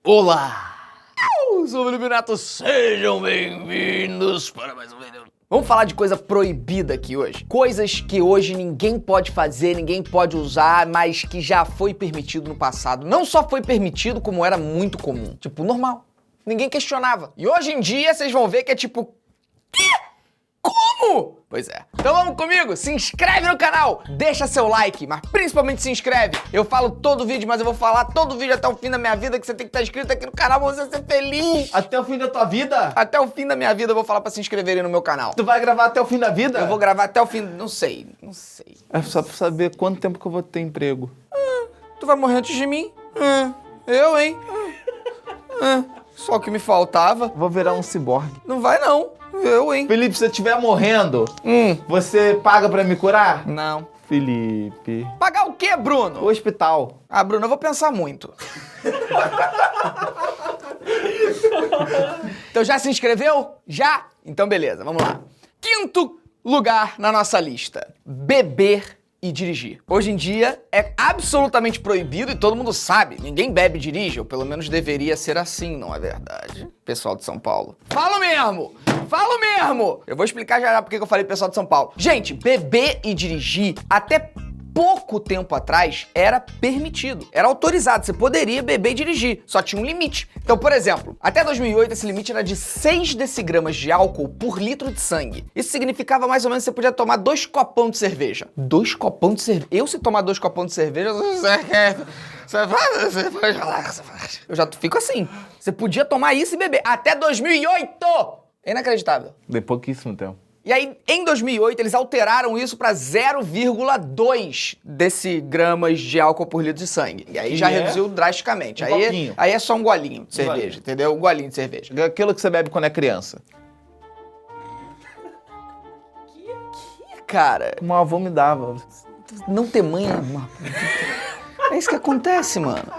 Olá! Eu sou o Felipe Neto, sejam bem-vindos para mais um vídeo. Vamos falar de coisa proibida aqui hoje. Coisas que hoje ninguém pode fazer, ninguém pode usar, mas que já foi permitido no passado. Não só foi permitido, como era muito comum. Tipo, normal. Ninguém questionava. E hoje em dia, vocês vão ver que é tipo... Quê? Como? Pois é. Então vamos comigo, se inscreve no canal, deixa seu like, mas principalmente se inscreve. Eu falo todo vídeo, mas eu vou falar todo vídeo até o fim da minha vida que você tem que estar inscrito aqui no canal pra você ser feliz. Até o fim da tua vida? Até o fim da minha vida eu vou falar pra se inscreverem no meu canal. Tu vai gravar até o fim da vida? Eu vou gravar até o fim, não sei. É só pra saber quanto tempo que eu vou ter emprego. Tu vai morrer antes de mim? Eu, hein? Só o que me faltava. Vou virar um ciborgue. Não vai não, eu, hein? Felipe, se eu estiver morrendo, você paga pra me curar? Não. Felipe... Pagar o quê, Bruno? O hospital. Ah, Bruno, eu vou pensar muito. Então já se inscreveu? Já? Então beleza, vamos lá. Quinto lugar na nossa lista. Beber e dirigir. Hoje em dia é absolutamente proibido e todo mundo sabe. Ninguém bebe e dirige, ou pelo menos deveria ser assim, não é verdade? Pessoal de São Paulo. Falo mesmo! Falo mesmo! Eu vou explicar já porque eu falei pessoal de São Paulo. Gente, beber e dirigir até pouco tempo atrás era permitido, era autorizado, você poderia beber e dirigir, só tinha um limite. Então, por exemplo, até 2008 esse limite era de 6 decigramas de álcool por litro de sangue. Isso significava mais ou menos que você podia tomar 2 copão de cerveja. 2 copão de cerveja? Eu se tomar 2 copão de cerveja, eu já fico assim. Você podia tomar isso e beber até 2008! É inacreditável. De pouquíssimo tempo. E aí, em 2008, eles alteraram isso para 0,2 decigramas de álcool por litro de sangue. E aí já reduziu drasticamente. Aí é só um golinho de cerveja, entendeu? Um golinho de cerveja. Aquilo que você bebe quando é criança. Que, cara? Uma avó me dava. Não ter mãe... É isso que acontece, mano.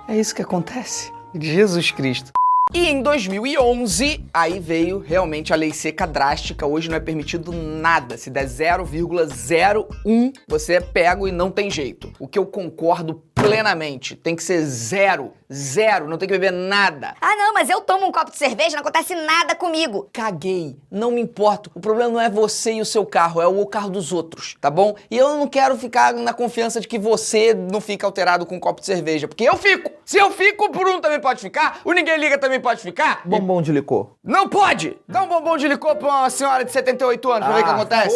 É isso que acontece. Jesus Cristo. E em 2011, aí veio realmente a lei seca drástica. Hoje não é permitido nada. Se der 0,01, você é pego e não tem jeito. O que eu concordo plenamente. Tem que ser zero. Zero. Não tem que beber nada. Ah, não, mas eu tomo um copo de cerveja, não acontece nada comigo. Caguei. Não me importo. O problema não é você e o seu carro, é o carro dos outros, tá bom? E eu não quero ficar na confiança de que você não fica alterado com um copo de cerveja, porque eu fico. Se eu fico, o Bruno também pode ficar, o Ninguém Liga também pode ficar. Bombom de licor. Não pode! Dá um bombom de licor pra uma senhora de 78 anos pra ver o que acontece.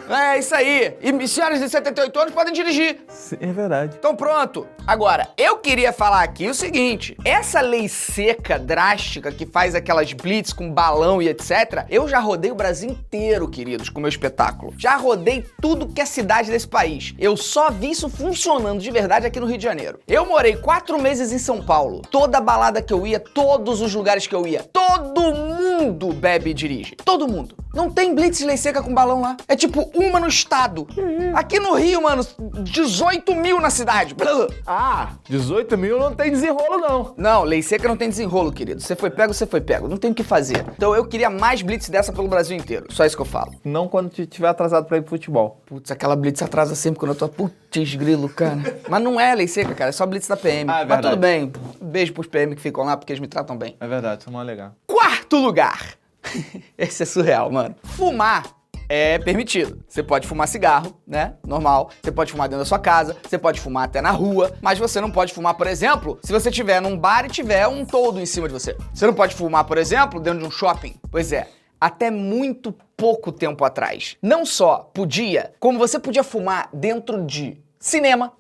É isso aí. E senhoras de 78 anos podem dirigir. Sim, é verdade. Então pronto. Agora, eu queria falar aqui o seguinte. Essa lei seca, drástica, que faz aquelas blitz com balão e etc. Eu já rodei o Brasil inteiro, queridos, com o meu espetáculo. Já rodei tudo que é cidade desse país. Eu só vi isso funcionando de verdade aqui no Rio de Janeiro. Eu morei 4 meses em São Paulo. Toda balada que eu ia, todos os lugares que eu ia, todo mundo bebe e dirige. Todo mundo. Não tem blitz de lei seca com balão lá. É tipo uma no estado. Aqui no Rio, mano, 18 mil na cidade. 18 mil não tem desenrolo, não. Não, lei seca não tem desenrolo, querido. Você foi pego, você foi pego. Não tem o que fazer. Então eu queria mais blitz dessa pelo Brasil inteiro. Só isso que eu falo. Não quando tiver atrasado pra ir pro futebol. Putz, aquela blitz atrasa sempre quando eu tô... Putz, grilo, cara. Mas não é lei seca, cara. É só blitz da PM. Ah, é mas verdade. tudo bem. Beijo pros PM que ficam lá, porque eles me tratam bem. É verdade, isso é mó legal. Quarto lugar. Esse é surreal, mano. Fumar é permitido. Você pode fumar cigarro, né? Normal. Você pode fumar dentro da sua casa. Você pode fumar até na rua. Mas você não pode fumar, por exemplo, se você estiver num bar e tiver um toldo em cima de você. Você não pode fumar, por exemplo, dentro de um shopping. Pois é. Até muito pouco tempo atrás. Não só podia, como você podia fumar dentro de cinema,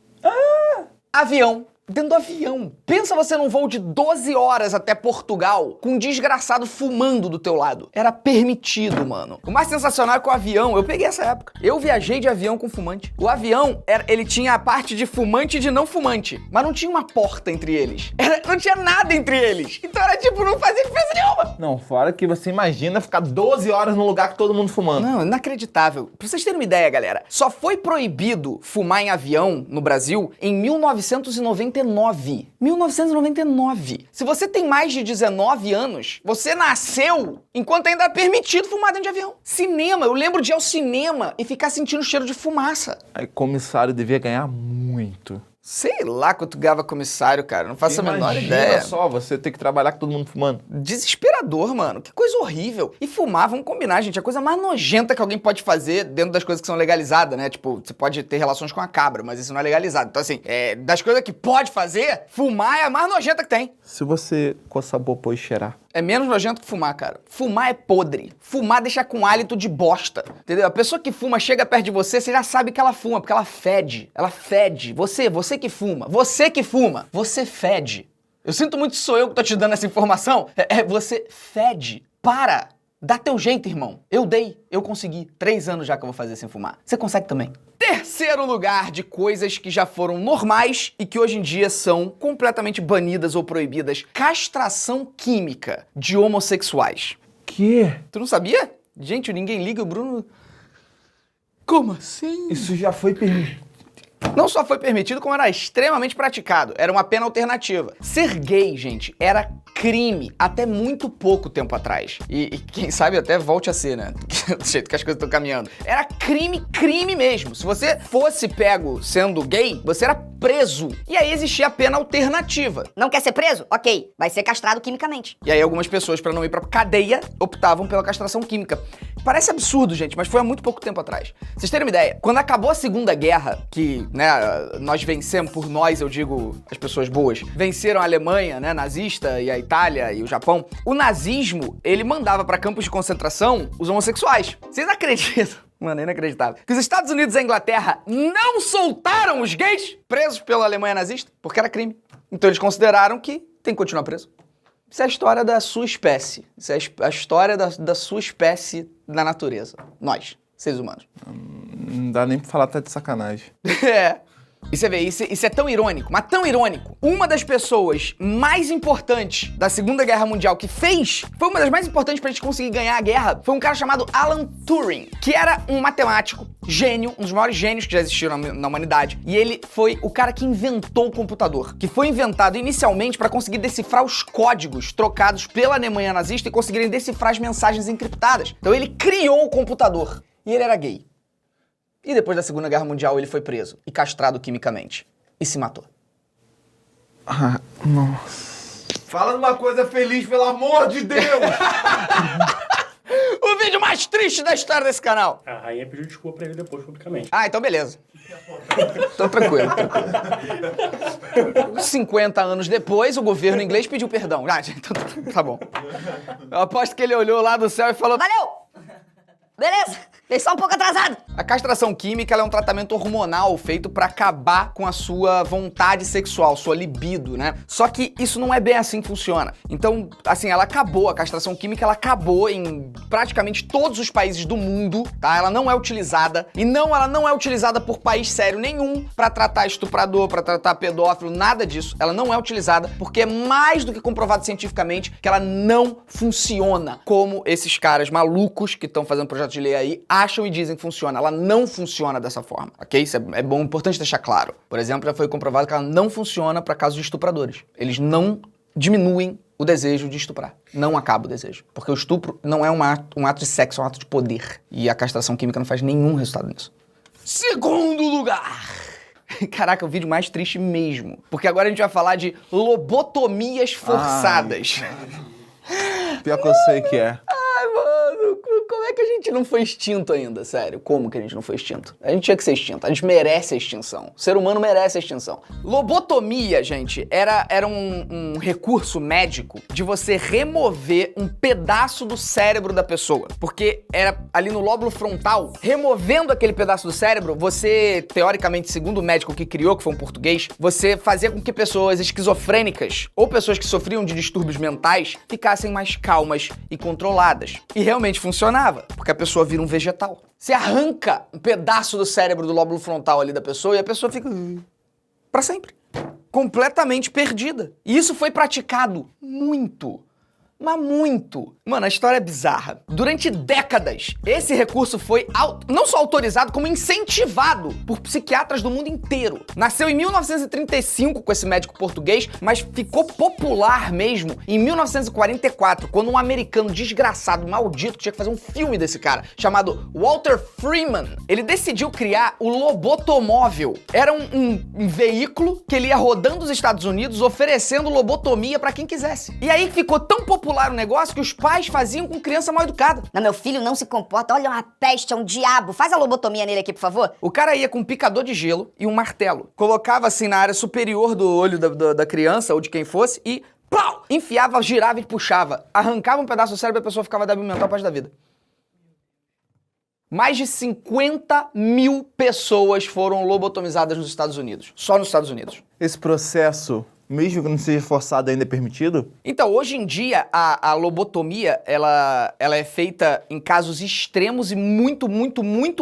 avião. Dentro do avião. Pensa você num voo de 12 horas até Portugal com um desgraçado fumando do teu lado. Era permitido, mano. O mais sensacional é que o avião, eu peguei essa época. Eu viajei de avião com fumante. O avião, ele tinha a parte de fumante e de não fumante, mas não tinha uma porta entre eles. Não tinha nada entre eles. Então era tipo, não fazia diferença nenhuma. Não, fora que você imagina ficar 12 horas num lugar com todo mundo fumando. Não, inacreditável. Pra vocês terem uma ideia, galera, só foi proibido fumar em avião no Brasil em 1999. 1999. Se você tem mais de 19 anos, você nasceu enquanto ainda é permitido fumar dentro de avião. Cinema, eu lembro de ir ao cinema e ficar sentindo o cheiro de fumaça. Aí comissário devia ganhar muito. Sei lá quanto ganhava comissário, cara. Não faço a menor ideia. Imagina só, você ter que trabalhar com todo mundo fumando. Desesperador, mano. Que coisa horrível. E fumar, vamos combinar, gente. A coisa mais nojenta que alguém pode fazer dentro das coisas que são legalizadas, né? Tipo, você pode ter relações com a cabra, mas isso não é legalizado. Então, assim, das coisas que pode fazer, fumar é a mais nojenta que tem. Se você coçar a popô e cheirar. É menos nojento que fumar, cara. Fumar é podre. Fumar deixa com hálito de bosta, entendeu? A pessoa que fuma chega perto de você, você já sabe que ela fuma, porque ela fede. Ela fede. Você que fuma. Você que fuma. Você fede. Eu sinto muito que sou eu que tô te dando essa informação. Você fede. Para. Dá teu jeito, irmão. Eu consegui. 3 anos já que eu vou fazer sem fumar. Você consegue também. Terceiro lugar de coisas que já foram normais e que hoje em dia são completamente banidas ou proibidas. Castração química de homossexuais. Que? Tu não sabia? Gente, ninguém liga, o Bruno... Como assim? Isso já foi permitido. Não só foi permitido, como era extremamente praticado. Era uma pena alternativa. Ser gay, gente, era crime até muito pouco tempo atrás. E quem sabe até volte a ser, né? Do jeito que as coisas estão caminhando. Era crime mesmo. Se você fosse pego sendo gay, você era preso. E aí existia a pena alternativa. Não quer ser preso? Ok, vai ser castrado quimicamente. E aí algumas pessoas, pra não ir pra cadeia, optavam pela castração química. Parece absurdo, gente, mas foi há muito pouco tempo atrás. Pra vocês terem uma ideia, quando acabou a Segunda Guerra, que, né, nós vencemos, por nós, eu digo, as pessoas boas, venceram a Alemanha, né, nazista, e a Itália e o Japão, o nazismo, ele mandava pra campos de concentração os homossexuais. Vocês acreditam? Mano, é inacreditável. Que os Estados Unidos e a Inglaterra não soltaram os gays presos pela Alemanha nazista, porque era crime. Então eles consideraram que tem que continuar preso. Isso é a história da sua espécie. Isso é a história da sua espécie na natureza. Nós, seres humanos. Não dá nem pra falar, tá de sacanagem. É. E você vê, isso é tão irônico, mas tão irônico. Uma das pessoas mais importantes da Segunda Guerra Mundial que foi uma das mais importantes pra gente conseguir ganhar a guerra, foi um cara chamado Alan Turing, que era um matemático, gênio, um dos maiores gênios que já existiram na humanidade. E ele foi o cara que inventou o computador, que foi inventado inicialmente pra conseguir decifrar os códigos trocados pela Alemanha nazista e conseguirem decifrar as mensagens encriptadas. Então ele criou o computador. E ele era gay. E depois da Segunda Guerra Mundial ele foi preso e castrado quimicamente. E se matou. Ah, nossa. Fala numa coisa feliz, pelo amor de Deus! O vídeo mais triste da história desse canal. A rainha pediu desculpa pra ele depois, publicamente. Ah, então beleza. Então tranquilo. 50 anos depois, o governo inglês pediu perdão. Ah, então tá bom. Eu aposto que ele olhou lá do céu e falou... Valeu! Beleza, veio só um pouco atrasado. A castração química ela é um tratamento hormonal feito pra acabar com a sua vontade sexual, sua libido, né? Só que isso não é bem assim que funciona. Então, assim, a castração química, ela acabou em praticamente todos os países do mundo, tá? Ela não é utilizada, ela não é utilizada por país sério nenhum pra tratar estuprador, pra tratar pedófilo, nada disso. Ela não é utilizada porque é mais do que comprovado cientificamente que ela não funciona como esses caras malucos que estão fazendo projeto de lei aí acham e dizem que funciona. Ela não funciona dessa forma, ok? Isso é bom, importante deixar claro. Por exemplo, já foi comprovado que ela não funciona para casos de estupradores. Eles não diminuem o desejo de estuprar. Não acaba o desejo. Porque o estupro não é um ato de sexo, é um ato de poder. E a castração química não faz nenhum resultado nisso. Segundo lugar. Caraca, o vídeo mais triste mesmo. Porque agora a gente vai falar de lobotomias forçadas. Pior que eu sei que é. Ai, mano, como é que a gente não foi extinto ainda? Sério, como que a gente não foi extinto? A gente tinha que ser extinto, a gente merece a extinção. O ser humano merece a extinção. Lobotomia, gente, era um recurso médico de você remover um pedaço do cérebro da pessoa. Porque era ali no lóbulo frontal, removendo aquele pedaço do cérebro, você, teoricamente, segundo o médico que criou, que foi um português, você fazia com que pessoas esquizofrênicas ou pessoas que sofriam de distúrbios mentais ficassem mais calmas e controladas. E realmente funcionava, porque a pessoa vira um vegetal. Você arranca um pedaço do cérebro do lóbulo frontal ali da pessoa e a pessoa fica pra sempre, completamente perdida. E isso foi praticado muito mas muito. Mano, a história é bizarra. Durante décadas, esse recurso foi não só autorizado, como incentivado por psiquiatras do mundo inteiro. Nasceu em 1935 com esse médico português, mas ficou popular mesmo em 1944, quando um americano desgraçado, maldito, que tinha que fazer um filme desse cara, chamado Walter Freeman, ele decidiu criar o lobotomóvel. Era um veículo que ele ia rodando os Estados Unidos oferecendo lobotomia pra quem quisesse. E aí ficou tão popular o negócio que os pais faziam com criança mal educada. Não, meu filho não se comporta, olha, é uma peste, é um diabo. Faz a lobotomia nele aqui, por favor. O cara ia com um picador de gelo e um martelo. Colocava assim na área superior do olho da criança ou de quem fosse e pau! Enfiava, girava e puxava. Arrancava um pedaço do cérebro e a pessoa ficava débil mental a parte da vida. Mais de 50 mil pessoas foram lobotomizadas nos Estados Unidos. Só nos Estados Unidos. Esse processo, mesmo que não seja forçado, ainda é permitido? Então, hoje em dia, a lobotomia, ela é feita em casos extremos e muito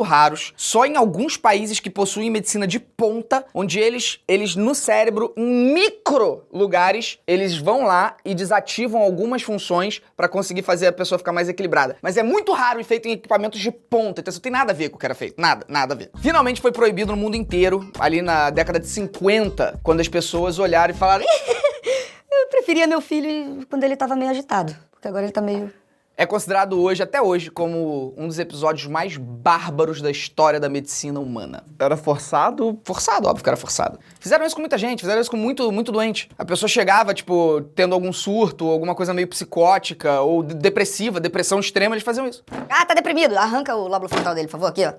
raros, só em alguns países que possuem medicina de ponta, onde eles no cérebro, em micro lugares, eles vão lá e desativam algumas funções para conseguir fazer a pessoa ficar mais equilibrada. Mas é muito raro e feito em equipamentos de ponta, então isso não tem nada a ver com o que era feito, nada a ver. Finalmente foi proibido no mundo inteiro, ali na década de 50, quando as pessoas olharam e falaram: Eu preferia meu filho quando ele tava meio agitado, porque agora ele tá meio... É considerado hoje, até hoje, como um dos episódios mais bárbaros da história da medicina humana. Era forçado? Forçado, óbvio que era forçado. Fizeram isso com muita gente, fizeram isso com muito doente. A pessoa chegava, tipo, tendo algum surto, alguma coisa meio psicótica ou depressiva, depressão extrema, eles faziam isso. Ah, tá deprimido. Arranca o lóbulo frontal dele, por favor, aqui, ó.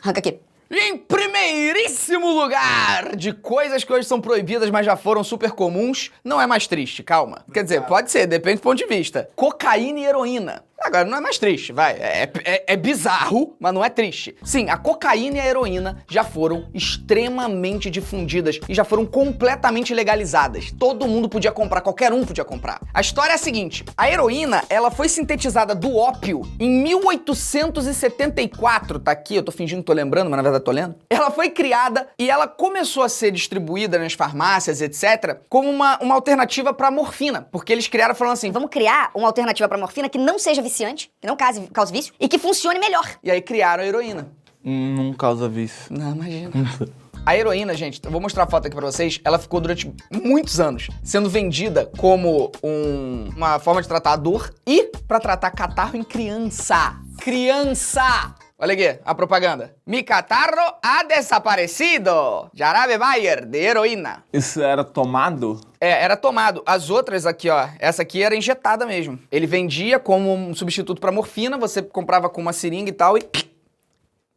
Arranca aqui. Em primeiríssimo lugar de coisas que hoje são proibidas, mas já foram super comuns, não é mais triste, calma. Quer dizer, pode ser, depende do ponto de vista. Cocaína e heroína. Agora, não é mais triste, vai. É bizarro, mas não é triste. Sim, a cocaína e a heroína já foram extremamente difundidas e já foram completamente legalizadas. Todo mundo podia comprar, qualquer um podia comprar. A história é a seguinte: a heroína, ela foi sintetizada do ópio em 1874. Tá aqui, eu tô fingindo que tô lembrando, mas na verdade tô lendo. Ela foi criada e ela começou a ser distribuída nas farmácias, etc., como uma alternativa pra morfina. Porque eles criaram falando assim: Vamos criar uma alternativa pra morfina que não seja viciante, que não cause vício e que funcione melhor. E aí criaram a heroína. Não causa vício. Não, imagina. A heroína, gente, eu vou mostrar a foto aqui pra vocês, ela ficou durante muitos anos sendo vendida como uma forma de tratar a dor e pra tratar catarro em criança. Criança! Olha aqui, a propaganda. Mi catarro ha desaparecido. Jarabe Bayer, de heroína. Isso era tomado? Era tomado. As outras aqui, ó, essa aqui era injetada mesmo. Ele vendia como um substituto pra morfina, você comprava com uma seringa e tal e...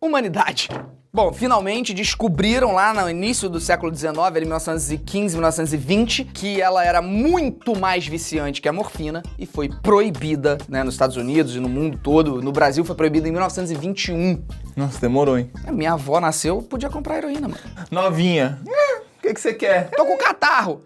Humanidade. Bom, finalmente descobriram lá no início do século XIX, ali 1915, 1920, que ela era muito mais viciante que a morfina e foi proibida, né, nos Estados Unidos e no mundo todo. No Brasil foi proibida em 1921. Nossa, demorou, hein? A minha avó nasceu, podia comprar heroína, mano. Novinha. O que você quer? Tô com catarro.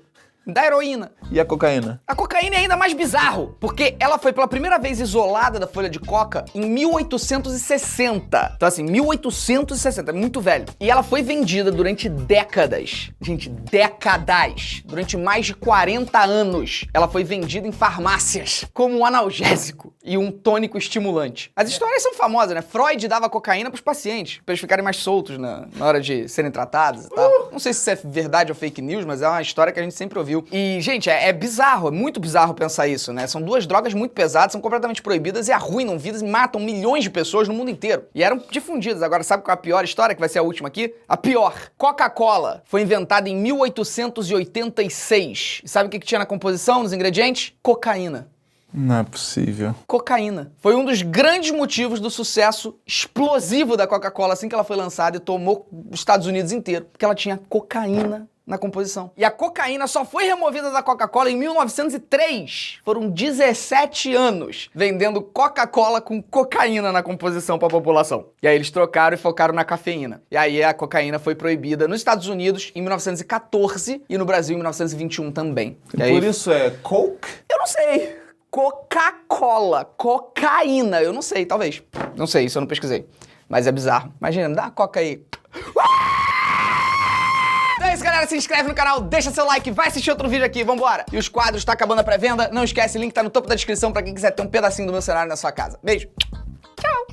Da heroína. E a cocaína? A cocaína é ainda mais bizarro, porque ela foi pela primeira vez isolada da folha de coca em 1860. Então assim, 1860, é muito velho. E ela foi vendida durante décadas. Gente, décadas. Durante mais de 40 anos. Ela foi vendida em farmácias como um analgésico e um tônico estimulante. As histórias são famosas, né? Freud dava cocaína pros pacientes, pra eles ficarem mais soltos na hora de serem tratados e tal. Não sei se isso é verdade ou fake news, mas é uma história que a gente sempre ouviu. E, gente, é bizarro, é muito bizarro pensar isso, né? São duas drogas muito pesadas, são completamente proibidas e arruinam vidas e matam milhões de pessoas no mundo inteiro. E eram difundidas. Agora, sabe qual é a pior história, que vai ser a última aqui? A pior. Coca-Cola foi inventada em 1886. E sabe o que tinha na composição, nos ingredientes? Cocaína. Não é possível. Cocaína. Foi um dos grandes motivos do sucesso explosivo da Coca-Cola assim que ela foi lançada e tomou os Estados Unidos inteiro. Porque ela tinha cocaína na composição. E a cocaína só foi removida da Coca-Cola em 1903. Foram 17 anos vendendo Coca-Cola com cocaína na composição para a população. E aí eles trocaram e focaram na cafeína. E aí a cocaína foi proibida nos Estados Unidos em 1914 e no Brasil em 1921 também. E aí... Por isso é Coke? Eu não sei. Coca-Cola, cocaína, eu não sei, talvez. Não sei, isso eu não pesquisei. Mas é bizarro. Imagina, dá a coca aí. Então é isso, galera. Se inscreve no canal, deixa seu like, vai assistir outro vídeo aqui, vambora. E os quadros tá acabando a pré-venda. Não esquece, o link tá no topo da descrição pra quem quiser ter um pedacinho do meu cenário na sua casa. Beijo. Tchau.